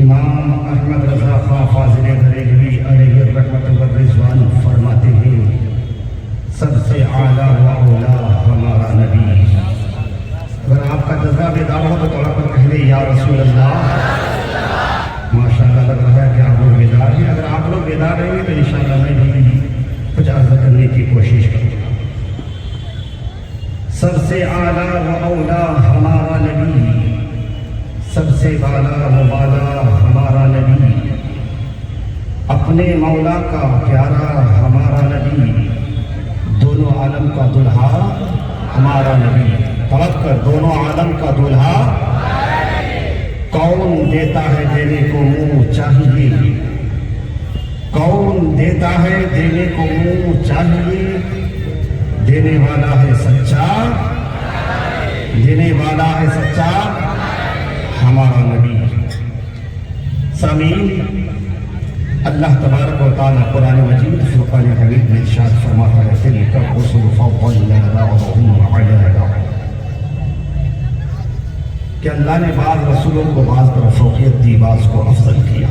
امام احمد رضا خان فاضل بریلوی علیہ الرحمت والرضوان فرماتے ہیں سب سے اعلیٰ و اولیٰ ہمارا نبی۔ اگر آپ کا جذبہ بیدار ہو تو تھوڑا پر کہہ لیں یا رسول اللہ۔ ماشاءاللہ لگ رہا ہے کہ آپ لوگ بیدار ہیں۔ اگر آپ لوگ بیدار رہیں گے تو انشاءاللہ میں بھی کچھ عرض کرنے کی کوشش کروں گا۔ سب سے اعلیٰ و اولیٰ ہمارا نبی، سب سے بالا و بالا ہمارا نبی، اپنے مولا کا پیارا ہمارا نبی، دونوں عالم کا دلہا ہمارا نبی۔ توقع دونوں عالم کا دلہا کون دیتا ہے دینے کو منہ چاہیے، کون دیتا ہے دینے کو منہ چاہیے، دینے والا ہے سچا، دینے والا ہے سچا ہمارا نبی۔ سامعین، اللہ تبارک و تعالیٰ قرآن مجید فرقان حمید میں ارشاد فرماتا ہے تلک الرسل فضلنا بعضهم علی بعض، کہ اللہ نے بعض رسولوں کو بعض پر فوقیت دی، بعض کو افضل کیا۔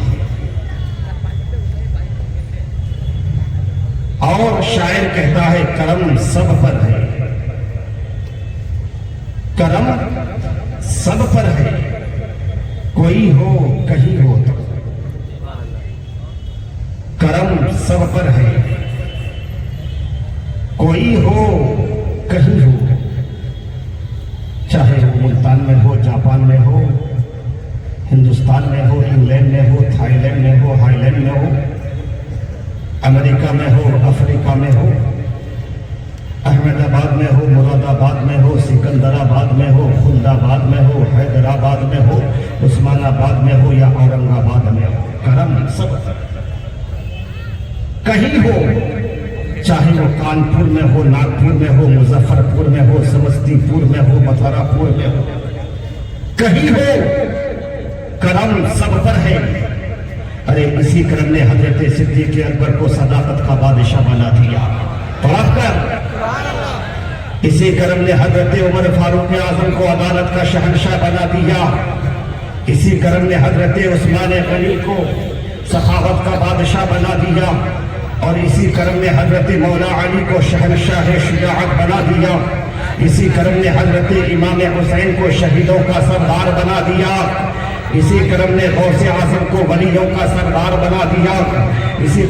اور شاعر کہتا ہے کرم سب پر ہے، کرم سب پر ہے، کوئی ہو کہیں ہو تو کرم سب پر ہے، کوئی ہو کہیں ہو، چاہے وہ ملتان میں ہو، جاپان میں ہو، ہندوستان میں ہو، انگلینڈ میں ہو، تھائی لینڈ میں ہو، ہائی لینڈ میں ہو، امریکہ میں ہو، افریقہ میں ہو، احمد آباد میں ہو، مراد آباد میں ہو، سکندر آباد میں ہو، خلد آباد میں ہو، حیدرآباد میں ہو، عثمان آباد میں ہو یا اورنگ آباد میں ہو، کرم سب کہیں ہو، چاہے وہ کانپور میں ہو، ناگپور میں ہو، مظفر پور میں ہو، سمستی پور میں ہو، متھرا پور میں ہو، کہیں ہو، کرم سب پر ہے۔ ارے اسی کرم نے حضرت صدیق اکبر کو صداقت کا بادشاہ بنا دیا، پڑھ کر۔ اسی کرم نے حضرت عمر فاروق اعظم کو عدالت کا شہنشاہ بنا دیا، اسی کرم نے حضرت عثمان غنی کو سخاوت کا بادشاہ بنا دیا، اور اسی کرم نے حضرت مولا علی کو شہنشاہ شجاعت بنا دیا، اسی کرم نے حضرت امام حسین کو شہیدوں کا سردار بنا دیا، اسی کرم نے غوث اعظم کو ولیوں کا سردار بنا دیا، اسی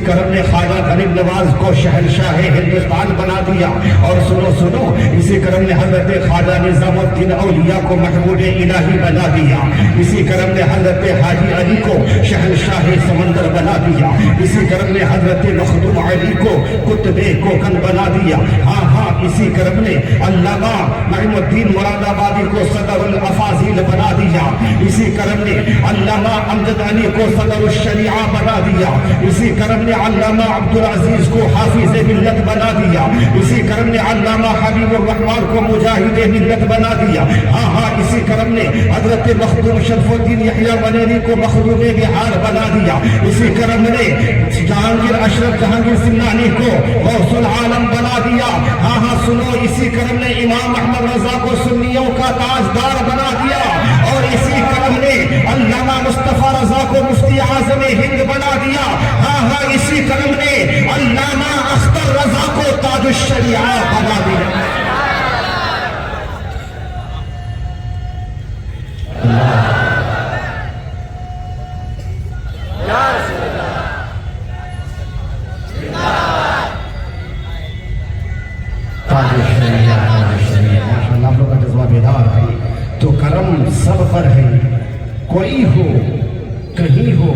کرم نے خواجہ غریب نواز کو شہنشاہ ہندوستان بنا دیا، اور سنو اسی کرم نے حضرت خواجہ نظام الدین اولیاء کو محمود الہی بنا دیا، اسی کرم نے حضرت حاجی علی کو شہنشاہ سمندر بنا دیا، اسی کرم نے حضرت مخدوم علی کو قطب کوکن بنا دیا، ہاں اسی کرم نے علامہ نعیم الدین مراد آبادی کو صدر الافاضل بنا دیا، اسی کرم نے علامہ امجد علی کو صدر الشریعہ بنا دیا، اسی کرم نے علامہ عبدالعزیز کو حافظ ملت بنا دیا، اسی کرم نے علامہ حبیب الرحمن کو مجاہد ملت بنا دیا، ہاں اسی کرم نے حضرت مخدوم شرف الدین یحییٰ منیری کو مخدوم بہار بنا دیا، اسی کرم نے جہانگیر اشرف جہانگیر سمنانی کو غوث العالم بنا دیا، ہاں سنو اسی کرم نے امام احمد رضا کو سنیوں کا تاجدار بنا دیا، اور اسی کرم نے علامہ مصطفیٰ رضا کو مفتی اعظم ہند بنا دیا، ہاں اسی کرم نے علامہ اختر رضا کو تاج الشریعہ بنا دیا۔ آپ لوگ کا جذبہ بیدار ہے، تو کرم سب پر ہے، کوئی ہو کہیں ہو،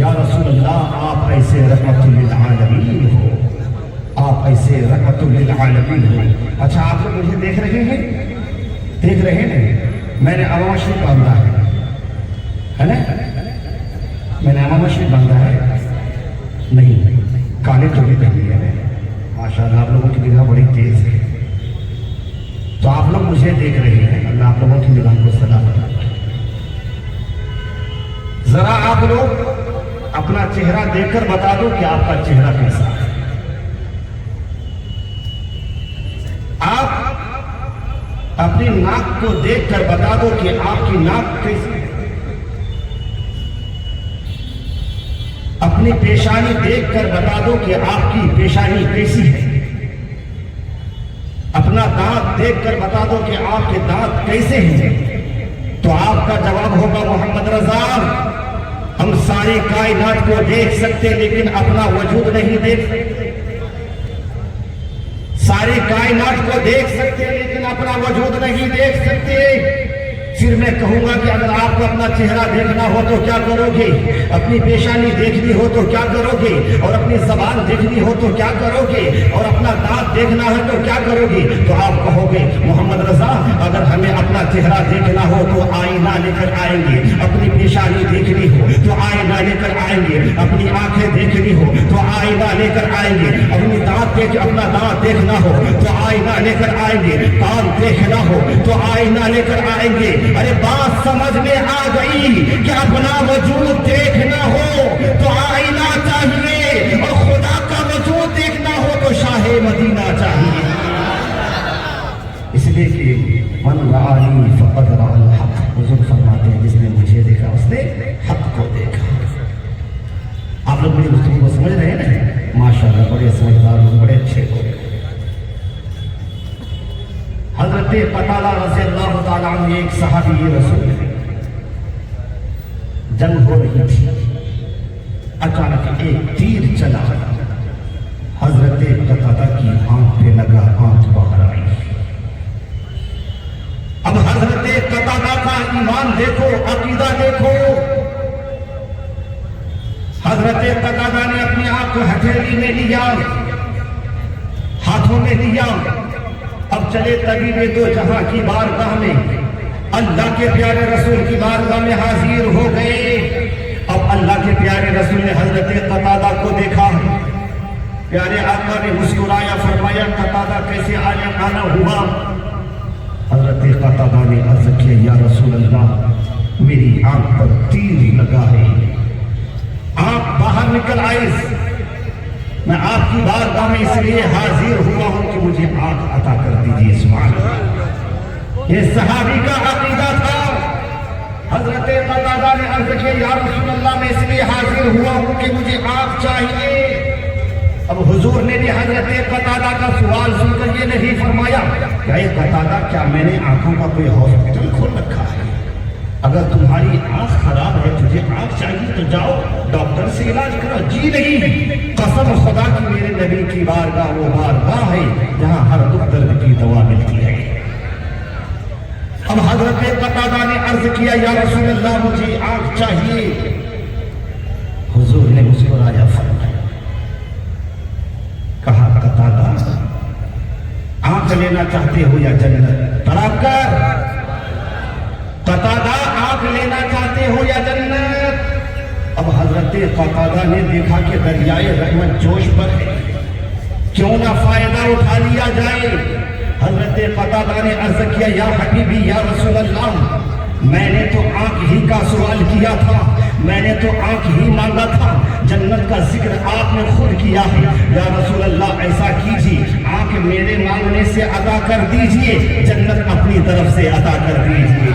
یا رسول اللہ آپ ایسے رحمت للعالمین ہو، آپ ایسے رحمت للعالمین ہو۔ اچھا آپ لوگ مجھے دیکھ رہے ہیں، میں نے عمامہ شریف باندھا ہے نا، میں نے عمامہ شریف باندھا ہے نہیں، کالے ٹوپی پہنی ہے، ماشاءاللہ آپ لوگوں کی نگاہ بڑی تیز ہے، تو آپ لوگ مجھے دیکھ رہے ہیں، اللہ آپ لوگوں کی نگاہ کو سلامت رکھے۔ ذرا آپ لوگ اپنا چہرہ دیکھ کر بتا دو کہ آپ کا چہرہ کیسا ہے، آپ اپنی ناک کو دیکھ کر بتا دو کہ آپ کی ناک کیسی ہے۔ اپنی پیشانی دیکھ کر بتا دو کہ آپ کی پیشانی کیسی ہے، اپنا دانت دیکھ کر بتا دو کہ آپ کے دانت کیسے ہیں، تو آپ کا جواب ہوگا محمد رضا ہم ساری کائنات کو دیکھ سکتے لیکن اپنا وجود نہیں دیکھ سکتے، ساری کائنات کو دیکھ سکتے لیکن اپنا وجود نہیں دیکھ سکتے۔ پھر میں کہوں گا کہ اگر آپ کو اپنا چہرہ دیکھنا ہو تو کیا کرو گے، اپنی پیشانی دیکھنی ہو تو کیا کرو گے، اور اپنی زبان دیکھنی ہو تو کیا کرو گے، اور اپنا دانت دیکھنا ہے تو کیا کرو گے، تو آپ کہو گے محمد رضا اگر ہمیں اپنا چہرہ دیکھنا ہو تو آئینہ لے کر آئیں گے، اپنی پیشانی دیکھنی ہو تو آئینہ لے کر آئیں گے، اپنی آنکھیں دیکھنی ہو تو آئینہ لے کر آئیں گے، اپنا دانت دیکھنا ہو تو آئینہ لے کر آئیں گے، کان دیکھنا ہو تو آئینہ لے کر آئیں گے۔ ارے بات سمجھ میں آ گئی کہ اپنا وجود دیکھنا ہو تو آئینہ چاہیے، اور خدا کا وجود دیکھنا ہو تو شاہ مدینہ چاہیے۔ اس لیے کہ من رآنی فقد رأى الحق، حضور فرماتے ہیں جس نے مجھے دیکھا اس نے حق کو دیکھا۔ آپ لوگ میری گفتگو کو سمجھ رہے ہیں نا؟ ماشاءاللہ بڑے سمجھدار لوگ، بڑے اچھے لوگ۔ حضرت قتادہ رضی اللہ تعالیٰ عنہ ایک صحابی رسول ہے، جنگ ہو رہی تھی، اچانک ایک تیر چلا، حضرت قتادہ کی آنکھ پہ لگا، آنکھ باہر آئی۔ اب حضرت قتادہ کا ایمان دیکھو، عقیدہ دیکھو، حضرت قتادہ نے اپنی آنکھ کو ہتھیلی میں لیا، ہاتھوں میں لیا، اب چلے طبیب دو جہاں کی بارگاہ میں، اللہ کے پیارے رسول کی بارگاہ میں حاضر ہو گئے۔ اب اللہ کے پیارے رسول نے حضرت قتادہ کو دیکھا، پیارے آقا نے مسکرایا، فرمایا قتادہ کیسے آنا ہوا؟ حضرت قتادہ نے عرض کیا یا رسول اللہ میری آنکھ پر تیر لگا ہے، آنکھ باہر نکل آئی، میں آپ کی بارگاہ میں اس لیے حاضر ہوا ہوں کہ مجھے آنکھ عطا کر دیجیے۔ سبحان اللہ، یہ صحابی کا عقیدہ تھا۔ حضرت قتادہ نے عرض کیا یا رسول اللہ میں اس لیے حاضر ہوا ہوں کہ مجھے آنکھ چاہیے۔ اب حضور نے بھی حضرت قتادہ کا سوال سن کر یہ نہیں فرمایا کہ اے قتادہ کیا میں نے آنکھوں کا کوئی ہاسپٹل کھول رکھا ہے؟ اگر تمہاری آنکھ خراب ہے، تجھے آنکھ چاہیے تو جاؤ ڈاکٹر سے علاج کرو۔ جی نہیں، قسم خدا کی میرے نبی کی بارگاہ وہ بارگاہ ہے جہاں ہر دکھ درد کی دوا ملتی ہے۔ اب حضرت قتادہ نے عرض کیا یا رسول اللہ مجھے آنکھ چاہیے۔ حضور نے مسکرایا، فرمایا، کہا قتادہ آنکھ لینا چاہتے ہو یا جنت؟ طلب کر قتادہ، آنکھ لینا چاہتے ہو یا جنت؟ اب حضرت قتادہ نے دیکھا کہ دریائے رحمت جوش پر ہے، کیوں نہ فائدہ اٹھا لیا جائے۔ حضرت قتادہ نے عرض کیا یا حبیبی یا رسول اللہ میں نے تو آنکھ ہی کا سوال کیا تھا، میں نے تو آنکھ ہی مانگا تھا، جنت کا ذکر آپ نے خود کیا ہے، یا رسول اللہ ایسا کیجیے آنکھ میرے مانگنے سے عطا کر دیجئے، جنت اپنی طرف سے عطا کر دیجئے۔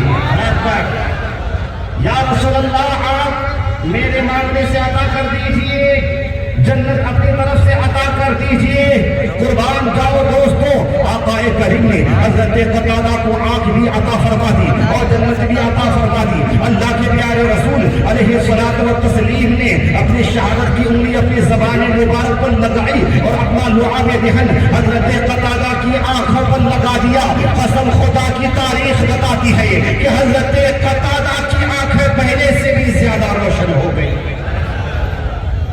یا رسول اللہ آنکھ میرے مانگنے سے عطا کر دیجئے، جنت اپنی طرف سے عطا کر دیجئے۔ قربان جاؤ دوستو، آقا کریم نے حضرت قتادہ کو آنکھ بھی عطا فرما دی اور جنت بھی عطا فرما دی۔ اللہ کے پیارے رسول علیہ الصلوۃ والتسلیم نے اپنی شہادت کی انگلی اپنی زبان مبارک پر لگائی اور اپنا لعاب دہن حضرت قتادہ کی آنکھوں پر لگا دیا۔ قسم خدا کی تاریخ بتاتی ہے کہ حضرت قتادہ کی آنکھیں پہلے سے بھی زیادہ روشن ہو گئی۔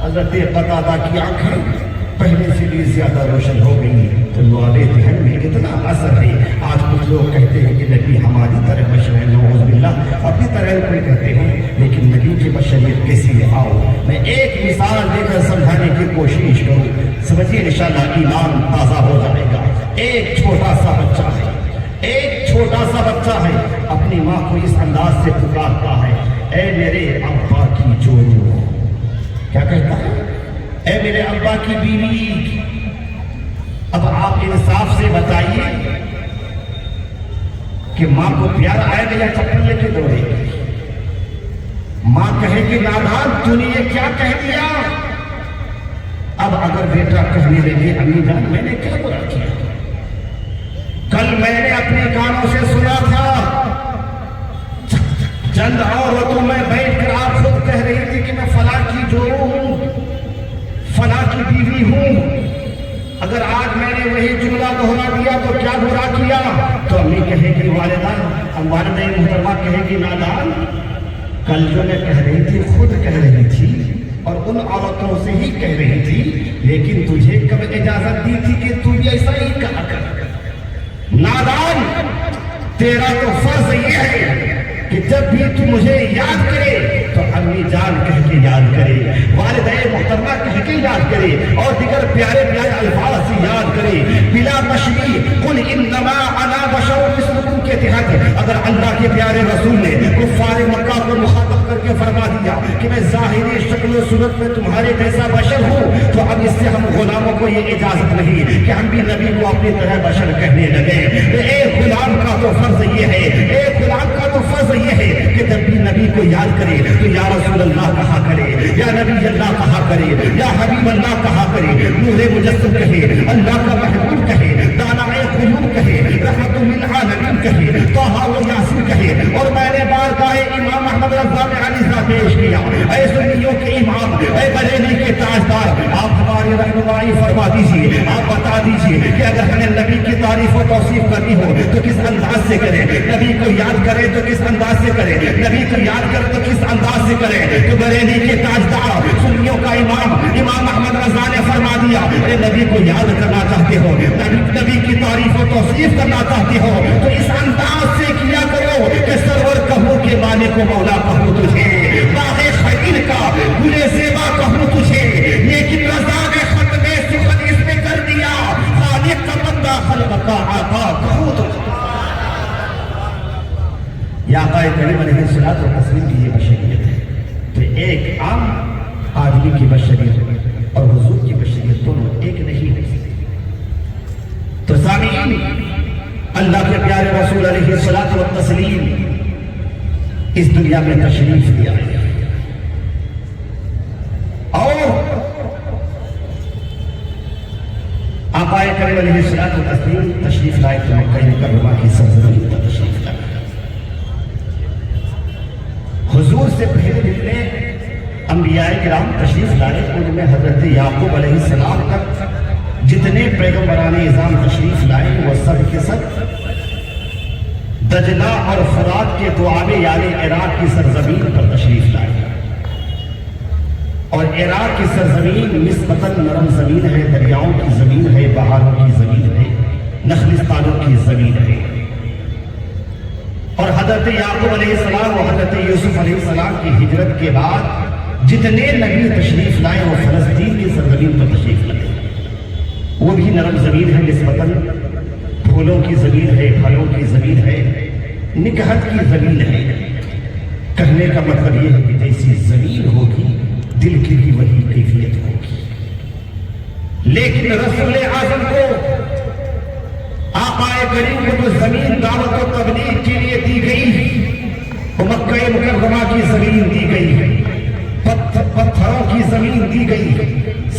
حضرت قتادہ کی آنکھیں پہلے سے بھی زیادہ روشن ہو گئی۔ تو لعاب دہن میں کتنا اثر ہے۔ آج کچھ لوگ کہتے ہیں کہ نبی ہماری طرح بشر ہے، نعوذ باللہ، اپنی طرح کوئی کہتے ہیں، لیکن نبی کی بشریت کیسی ہے؟ آؤ میں ایک مثال دے کر سمجھانے کی کوشش کروں، سمجھیے انشاءاللہ ایمان تازہ ہو جائے گا۔ ایک چھوٹا سا بچہ ہے، ایک چھوٹا سا بچہ ہے، اپنی ماں کو اس انداز سے پکارتا ہے، اے میرے ابا کی جوڑو، کیا کہتا ہے؟ اے میرے ابا کی بیوی۔ اب آپ انصاف سے بتائیے کہ ماں کو پیار آئے گا یا چپل لے کے دوڑے گی؟ ماں کہے کہ نادان تو نے یہ کیا کہہ دیا؟ اب اگر بیٹا کہنے لگے امی جان میں نے کیا برا کیا؟ کل میں نے اپنے کانوں سے سنا تھا چند عورتوں میں بیٹھ کر آپ خود کہہ رہی تھی کہ میں فلاں کی جورو ہوں، فلاں کی بیوی ہوں۔ اگر آج میں نے وہی جملہ دہرا دیا تو کیا برا کیا؟ تو امی کہے گی والدہ، اب والدہ محترمہ کہے گی نادان، کل جو میں کہہ رہی تھی خود کہہ رہی تھی اور ان عورتوں سے ہی کہہ رہی تھی، لیکن تجھے کب اجازت دی تھی کہ تو بھی ایسا ہی کہا کر؟ نادان، تیرا تو فرض یہ ہے کہ جب بھی تو مجھے یاد کرے تو امی جان کہہ کے یاد کرے، والدہ محترمہ کہہ کے یاد کرے اور دیگر پیارے پیارے الفاظ سے یاد کرے، بلا تشبیہ قل انما انا بشر مثلکم کے تحت اگر اللہ کے پیارے رسول نے کفار مکہ کو مخاطب کر کے فرما دیا کہ میں ظاہری شکل و صورت میں تمہارے جیسا بشر ہوں، تو اب اس سے ہم غلاموں کو یہ اجازت نہیں کہ ہم بھی نبی کو اپنی طرح بشر کہنے لگے۔ ایک غلام کا تو فرض یہ ہے، ایک غلام کا تو فرض یہ ہے کہ جب بھی نبی کو یاد کرے تو یا رسول اللہ کہا کرے، یا نبی اللہ کہا کرے، یا حبیب اللہ کہا کرے، نور مجسم کہے، اللہ کا محبوب کہے، دانائے قیوم کہے، رحمت للعالمین کہے، طہ و یاسین کہے۔ اور میں نے بارگاہ امام احمد رضا میں عریضہ پیش کیا، اے سنیوں کے امام، اے بریلی کے تاجدار، آپ ہماری رہنمائی فرما دیجیے، آپ بتا دیجیے کہ اگر ہمیں نبی کی تعریف و توصیف کرنی ہو تو کس انداز سے کریں، نبی کو یاد کریں تو کس انداز سے کریں، نبی کو یاد کریں تو کس انداز سے کریں؟ تو بریلی کے تاجدار، سنیوں کا امام امام احمد رضا نے فرما دیا، اے نبی کو یاد کرنا چاہتے ہو، نبی کی تعریف و توصیف کرنا چاہتے ہو تو اس انداز سے کیا کرو کہ سرور کہوں کہ مالک و مولا کہوں تجھے، باغ خلیل کا گل زیبا کہوں تجھے، لیکن رضا نے ختم سخن اس میں کر دیا، خالق کا بندہ خلق کا آقا کہوں تجھے۔ یا آقا کریم علیہ الصلوۃ والتسلیم کی یہ بشریت ہے۔ تو ایک عام آدمی کی بشریت اور حضور کی بشریت دونوں ایک نہیں ہو سکتی۔ تو سامعین، اللہ کے پیارے رسول علیہ الصلوۃ والتسلیم اس دنیا میں تشریف لے آئے اور آقا کریم علیہ الصلوۃ والتسلیم تشریف لائے تو مکہ مکرمہ کی سرزمین پر تشریف لائے۔ حضور سے پہلے جتنے انبیاء کرام تشریف لائے ان میں حضرت یعقوب علیہ السلام تک جتنے پیغمبران اعظام تشریف لائے وہ سب کے سب دجلہ اور فرات کے دوآبے یعنی عراق کی سرزمین پر تشریف لائے، اور عراق کی سرزمین نسبتاً نرم زمین ہے، دریاؤں کی زمین ہے، بہاروں کی زمین ہے، نخلستانوں کی زمین ہے۔ اور حضرت یعقوب علیہ السلام اور حضرت یوسف علیہ السلام کی ہجرت کے بعد جتنے نبی تشریف لائے وہ فلسطین کی سرزمین پر تشریف لائے، وہ بھی نرم زمین ہے، نسبتاً پھولوں کی زمین ہے، پھلوں کی زمین ہے، نکہت کی زمین ہے۔ کہنے کا مطلب یہ ہے کہ جیسی زمین ہوگی دل کی بھی وہی کیفیت ہوگی۔ لیکن رسول اعظم کو آقا کریم کو جو زمین دعوت و تبلیغ کے لیے دی گئی وہ مکہ مکرمہ کی زمین دی گئی، پتھروں کی زمین دی گئی،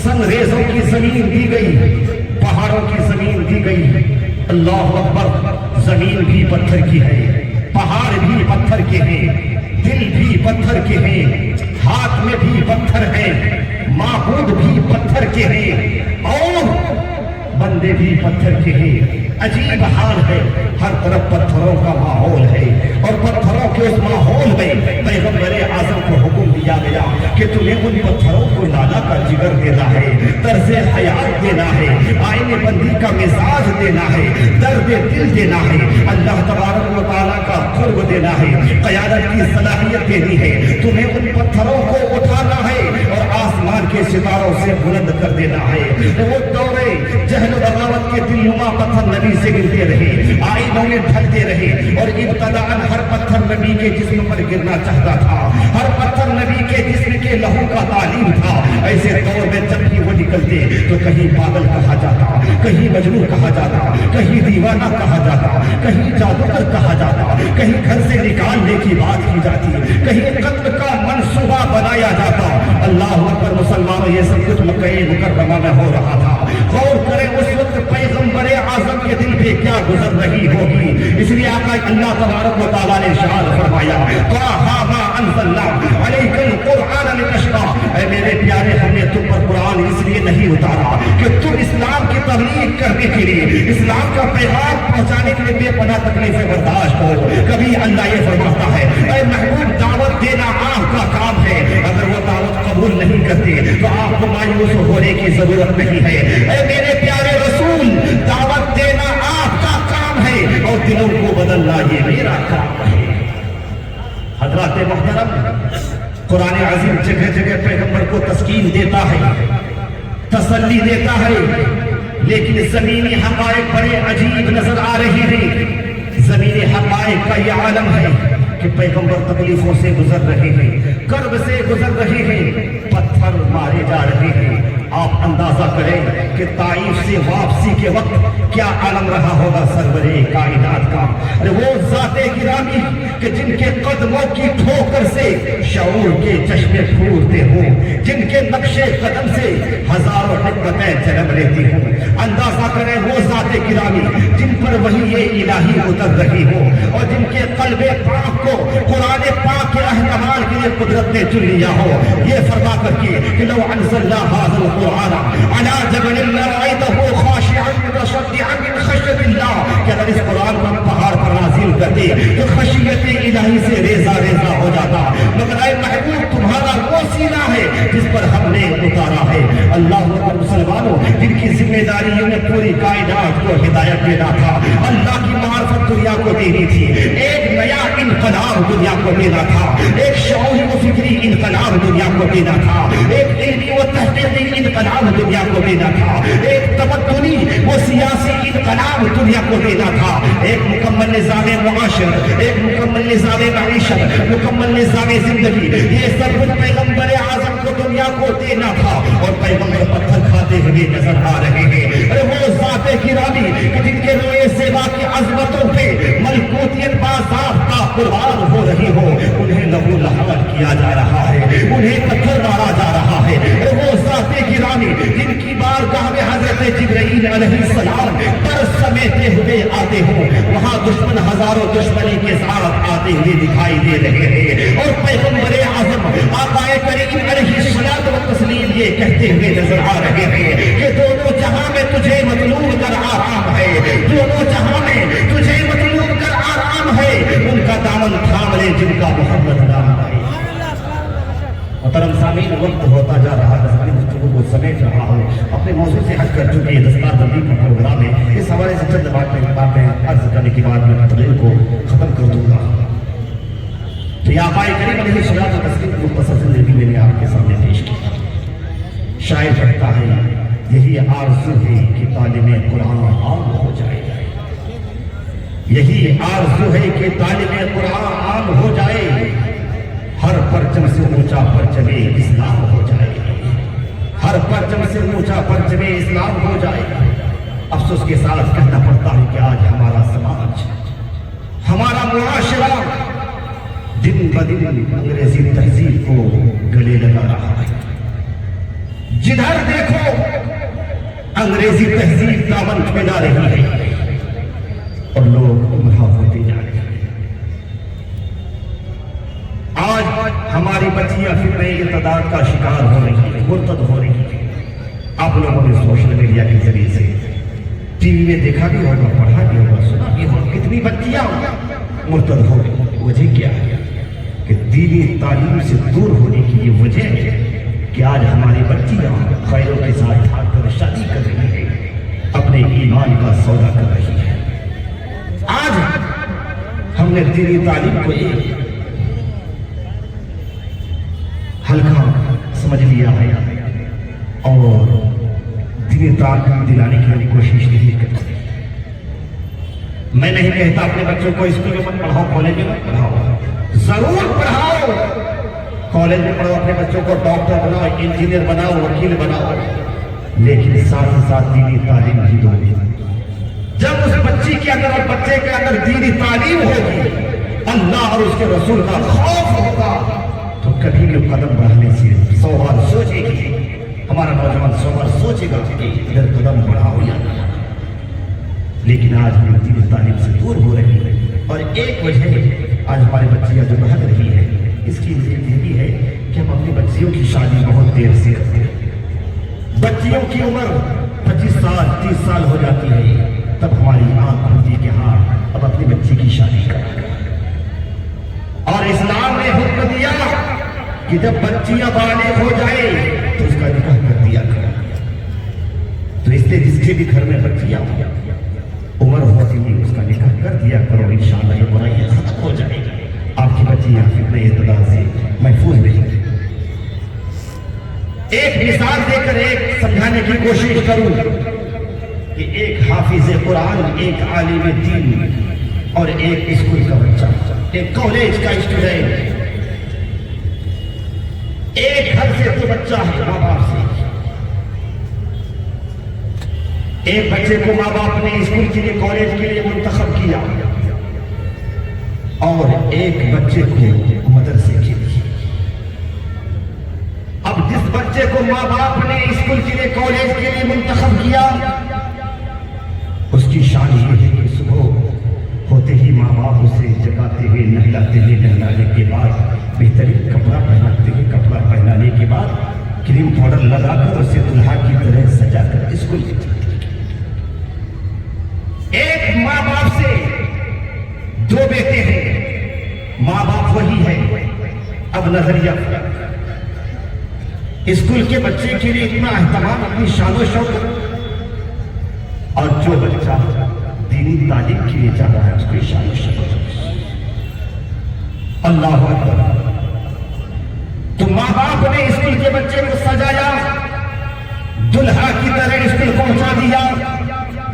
سنگریزوں کی زمین دی گئی، پہاڑوں کی زمین دی گئی۔ اللہ اکبر، زمین بھی پتھر کی ہے، پہاڑ بھی پتھر کے ہیں، دل بھی پتھر کے ہیں، ہاتھ میں بھی پتھر ہیں، معبود بھی پتھر کے ہیں اور بندے بھی پتھر کے ہیں۔ عجیب حال ہے، ہر طرف پتھروں کا ماحول ہے اور پتھروں کے اس ماحول میں پیغمبر اعظم کو حکم دیا گیا کہ تمہیں ان پتھروں کو لالا کا جگر دینا ہے، طرز حیات دینا ہے، آئین بندی کا مزاج دینا ہے، درد دل دینا ہے، اللہ تبارک و تعالیٰ کا قرب دینا ہے، قیادت کی صلاحیت دینی ہے، تمہیں ان پتھروں کو اٹھانا ہے اور آسمان کے ستاروں سے بلند کر دینا ہے۔ وہ دورے جہل و بغاوت کے دلنما پتھر نبی سے گرتے رہے، آئینوں میں ڈھلتے رہے اور ابتداءً ہر پتھر نبی کے جسم پر گرنا چاہتا تھا، ہر پتھر نبی کے جسم کے لہو کا تعلیم تھا۔ ایسے دور میں جب بھی وہ نکلتے تو کہیں پاگل کہا جاتا، کہیں مجنون کہا جاتا، کہیں دیوانہ کہا جاتا، کہیں جادوگر کہا جاتا، کہیں گھر سے نکالنے کی بات کی جاتی، کہیں قتل کا منصوبہ بنایا جاتا۔ اللہ اکبر، مسلمانوں یہ سب کچھ مکہ مکرمہ میں ہو رہا تھا. غور کریں اس وقت پیغمبر اعظم کے دل پہ کیا گزر رہی ہوگی. اس لیے آقا اللہ تبارک و تعالیٰ نے ارشاد فرمایا طٰہٰ مَا أَنزَلْنَا عَلَيْكَ الْقُرْآنَ لِتَشْقَىٰ. اے میرے پیارے ہم نے تم پر قرآن اس لیے نہیں اتارا کہ تم اسلام کی تبلیغ کرنے کے لیے, اسلام کا پیغام پہنچانے کے لیے بے پناہ تکلیفیں برداشت ہو. کبھی اللہ یہ فرماتا ہے اے محبوب دعوت دینا آپ کا کام ہے, اگر وہ دعوت قبول نہیں کرتے تو آپ کو مایوس ہونے کی ضرورت نہیں ہے. اے میرے پیارے رسول دعوت دینا آپ کا کام ہے اور دلوں کو بدلنا یہ میرا کام ہے. حضرات محترم, قرآن عظیم جگہ جگہ پیغمبر کو تسکین دیتا ہے, تسلی دیتا ہے, لیکن زمینی حقائق بڑے عجیب نظر آ رہی ہیں. زمینی حقائق کا یہ عالم ہے کہ پیغمبر تکلیفوں سے گزر رہے ہیں, کرب سے گزر رہے ہیں, پتھر مارے جا رہے ہیں. آپ اندازہ کریں کہ طائف سے واپسی کے وقت کیا عالم رہا ہوگا سرور کائنات کا. ارے وہ ذات گرامی کہ جن کے قدموں کی ٹھوکر سے شعور کے چشمے پھوٹتے ہوں, جن کے نقش قدم سے ہزاروں حکمتیں جنم لیتی ہوں. اندازہ کریں وہ ذات گرامی جن پر وحی الہی اتر رہی ہو اور جن کے قلب پاک کو قرآن پاک کے احتمال کے لیے قدرت نے چن لیا ہو, یہ فرما کر کے کہ لو انزلنا هذا القرآن على جبل لرأيته خاشعا متصدعا من خشية الله. کہ اگر اس قرآن کو پہاڑ پر نازل کرتے تو خشیت الہی سے ریزہ ریزہ ہو جاتا. مگر اے محبوب تمہارا وہ سینہ ہے جس پر ہم نے اتارا ہے. اللہ اکبر مسلمانوں, جن کی ذمہ داریوں نے پوری کائنات کو ہدایت دینا تھا, اللہ کی معرفت دنیا کو دینی تھی, ایک نیا انقلاب دنیا کو دینا تھا, ایک شعوری و فکری انقلاب دنیا کو دینا تھا, ایک علمی و تحقیقی انقلاب دنیا کو دینا تھا, ایک تمدنی و سیاسی انقلاب دنیا کو دینا تھا, ایک مکمل نظام معاشر, ایک مکمل نظام معیشت, مکمل نظام زندگی, یہ سب کچھ پیغمبر اعظم کو دنیا کو دینا تھا. اور پیغمبر پتھر کھاتے ہوئے نظر آ رہے ہیں. ارے وہ ذات گرامی کہ جن کے روئے سیوا کی عظمتوں پہ ملکوتیت باضابطہ قربان ہو رہی ہو, انہیں لہو لہان کیا جا رہا ہے, انہیں پتھر مارا جا رہا ہے. وہ ذات گرامی جن کی بارگاہ میں حضرت جبرائیل علیہ السلام پر سمیٹے ہوئے آتے ہوں, وہاں دشمن ہزاروں دشمنی کے ساتھ آتے ہوئے دکھائی دے رہے ہیں, اور پیغمبر اعظم آقا کریم علیہ الصلوۃ والتسلیم یہ کہتے ہوئے نظر آ رہے ہیں کہ دونوں جہاں میں تجھے مطلوب کر آرام ہے, دونوں جہاں میں تجھے مطلوب کر آرام ہے, ان کا دامن تھام لے جن کا محمد نام ہے. محترم سامعین, وقت ہوتا جا رہا ہے, ساری گفتگو کو سمیٹ رہا ہوں, اپنے موضوع سے ہٹ کر چکے دستار بندی کا پروگرام ہے. اس حوالے سے چند باتیں عرض کرنے کے بعد میں تقریر کو ختم کر دوں گا. تو یہ آقا کریم علیہ الصلوۃ والتسلیم کی مختصر زندگی میں نے آپ کے سامنے پیش کی. شاعر کہتا ہے یہی آرزو ہے کہ تعلیم قرآن عام ہو جائے, یہی آرزو ہے کہ تعلیم قرآن عام ہو جائے, ہر پرچم سے اونچا پرچم اسلام ہو جائے, ہر پرچم سے اونچا پرچم اسلام ہو جائے. افسوس کے ساتھ کہنا پڑتا ہے کہ آج ہمارا سماج, ہمارا معاشرہ دن بدن انگریزی تہذیب کو گلے لگا رہا ہے. جدھر دیکھو انگریزی تہذیب دامن پھیلا رہی ہے اور لوگ گمراہ ہوتے جا رہے ہیں. آج ہماری بچیاں فکر ارتداد کا شکار ہو رہی ہیں, مرتد ہو رہی ہیں. آپ لوگوں نے سوشل میڈیا کے ذریعے سے ٹی وی میں دیکھا بھی ہوگا, پڑھا بھی ہوگا, سنا بھی ہوگا, کتنی بچیاں مرتد ہو گئی. وجہ کیا ہے کہ دینی تعلیم سے دور ہونے کی یہ وجہ ہے کہ آج ہماری بچیاں خیروں کے ساتھ بھاگ کر شادی کر رہی ہیں, اپنے ایمان کا سودا کر رہی ہے. آج ہم نے دینی تعلیم کو ایک ہلکا سمجھ لیا ہے اور دینی تعلیم دلانے کی ہم کوشش نہیں کرتے. میں نہیں کہتا اپنے بچوں کو اسکول میں مت پڑھاؤ, کالج میں مت پڑھاؤ, ضرور پڑھاؤ, کالج میں پڑھاؤ, اپنے بچوں کو ڈاکٹر بناؤ, انجینئر بناؤ, وکیل بناؤ, لیکن ساتھ ہی ساتھ دینی تعلیم بھی دو. جب اس بچی کے اندر اور بچے کے اندر دینی تعلیم ہوگی, اللہ اور اس کے رسول کا خوف ہوگا, تو کبھی بھی قدم بڑھانے سے 100 بار سوچے گی، ہمارا نوجوان 100 بار سوچے گا کہ ادھر قدم بڑھاؤ یا نہ۔ لیکن آج ہم دین تعلیم سے دور ہو رہے ہیں، اور ایک وجہ آج ہماری بچیاں جو بہت رہی ہے اس کی وجہ یہ بھی ہے کہ ہم اپنی بچیوں کی شادی بہت دیر سے کرتے ہیں۔ بچیوں کی عمر 25 سال 30 سال ہو جاتی ہے، تب ہماری آنکھ کھلتی کہ ہاں اب اپنی بچی کی شادی کریں۔ اور اسلام نے حکم دیا کہ جب بچیاں بالغ ہو جائے تو اس کا نکاح کر دیا کرو۔ تو اس لیے جس کے بھی گھر میں بچیاں عمر ہوتی ہے اس کا نکاح کر دیا کرو، انشاءاللہ یہ برائیاں ختم ہو جائے گی، آپ کی بچیاں فتنہ اعتداء سے محفوظ رہیں گی۔ ایک مثال دے کر ایک سمجھانے کی کوشش کروں کہ ایک حافظ قرآن، ایک عالم دین اور ایک اسکول کا بچہ، ایک کالج کا اسٹوڈنٹ، ایک گھر سے تو بچہ ہے ماں باپ سے، ایک بچے کو ماں باپ نے اسکول کے لیے کالج کے لیے منتخب کیا اور ایک بچے کو مدرسے کے لیے۔ اب جس بچے کو ماں باپ نے اسکول کے لیے کالج کے لیے منتخب کیا اس کی شان یہ ہے کہ صبح ہوتے ہی ماں باپ اسے جگاتے ہوئے نہلاتے ہوئے نہلانے کے بعد بہترین کپڑا پہناتے ہوئے کپڑا پہنانے کے بعد کریم پاؤڈر لگا کر اسے دلہا کی طرح سجا کر اسکول لے جاتے۔ ایک ماں باپ سے 2 بیٹے ہیں، ماں باپ وہی ہے، اب نظریہ اسکول کے بچے کے لیے اتنا اہتمام، اپنی شان و شوق، اور جو بچہ دینی تعلیم کے لیے جا رہا ہے اس کو شان و شوق۔ اللہ اکبر۔ تو ماں باپ نے اسکول کے بچے کو سجایا، دلہا کی طرح اسکول پہنچا دیا،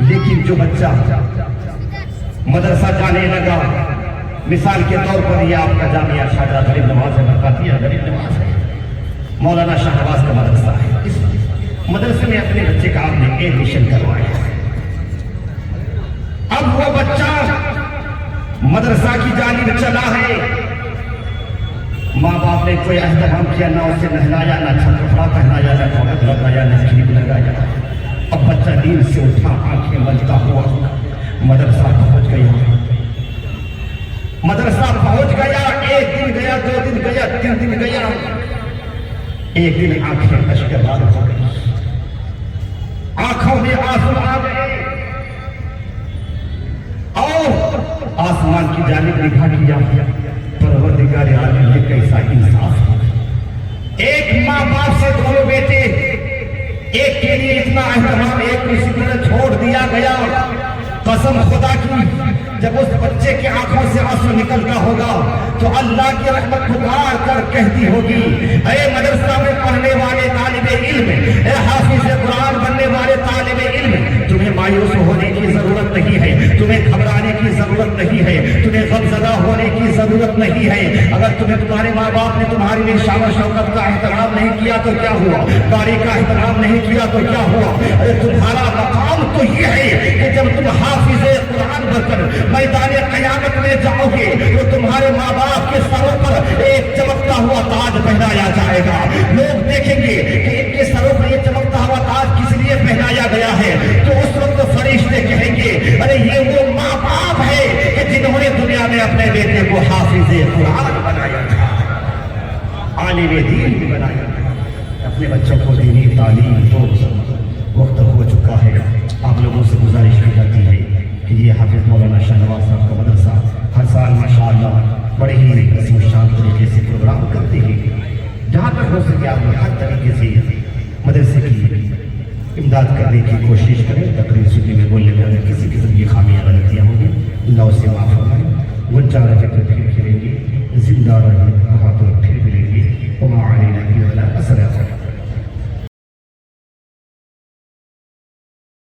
لیکن جو بچہ مدرسہ جانے لگا، مثال کے طور پر یہ آپ کا جامعہ شاہجہاں غریب نواز ہے، برکاتیہ غریب نواز ہے، مولانا شاہنواز کا مدرسہ ہے، اس مدرسے میں اپنے بچے کا آپ نے ایڈمیشن کروایا۔ اب وہ بچہ مدرسہ کی جانب چلا ہے، ماں باپ نے کوئی اہتمام کیا، نہ اسے نہلایا، نہ اچھا کپڑا پہنایا، نہ پاؤڈر لگایا، نہ کریم لگایا۔ اب بچہ نیند سے اٹھا، آنکھیں ملتا ہوا مدرسہ پہنچ گیا۔ مدرسہ پہنچ گیا، 1 دن گیا، 2 دن گیا، 3 دن گیا، ایک دن آنکھیں اشکبار ہو گئی، آنکھوں میں آنسو آ گئے، اور آسمان کی جانب نگاہ کیا، پروردگار عالم یہ کیسا انصاف ہے۔ ایک ماں باپ سے 2 بیٹے، ایک کے لیے اتنا اہتمام، ایک کو اسی طرح چھوڑ دیا گیا۔ قسم خدا کی جب اس بچے کے آنکھوں سے آنسو نکلتا ہوگا تو اللہ کی رحمت پکار کر کہتی ہوگی، اے مدرسہ میں پڑھنے والے طالب علم، اے حافظ قرآن بننے والے طالب علم، تمہیں مایوس ہونے کی ضرورت نہیں ہے، تمہیں گھبرانے کی ضرورت نہیں ہے، تمہیں غمزدہ ہونے کی ضرورت نہیں ہے۔ اگر تمہارے ماں باپ نے تمہاری لیے شان و شوکت کا احترام نہیں کیا تو کیا ہوا، گاڑی کا احترام نہیں کیا تو کیا ہوا، تمہارا مقام تو یہ ہے کہ جب تم حافظ قرآن بن کر میدان قیامت میں جاؤ گے تو تمہارے ماں باپ کے سروں پر ایک چمکتا ہوا تاج پہنایا جائے گا۔ لوگ دیکھیں گے کہ ان کے سروں پر یہ چمکتا ہوا تاج کس لیے پہنایا گیا ہے، تو اس وقت فرشتے کہیں گے، ارے یہ وہ ماں باپ ہے کہ جنہوں نے دنیا میں اپنے بیٹے کو حافظ قرآن بنایا تھا، عالم دین بھی بنایا تھا۔ اپنے بچوں کو دینی تعلیم دو، وقت ہو چکا ہے، آپ لوگوں سے گزارش کی جاتی ہے کہ یہ حافظ مولانا شاہنواز صاحب کا مدرسہ ہر سال ماشاءاللہ بڑے ہی عظیم الشان طریقے سے پروگرام کرتے ہیں، جہاں تک ہو سکے آپ لوگ ہر طریقے سے مدرسے کی امداد کرنے کی کوشش کریں۔ تقریر سننے میں بولنے میں اگر کسی قسم کی خامیاں غلطیاں ہوں گی اللہ اسے معاف فرمائے۔ وہ چاہ رہے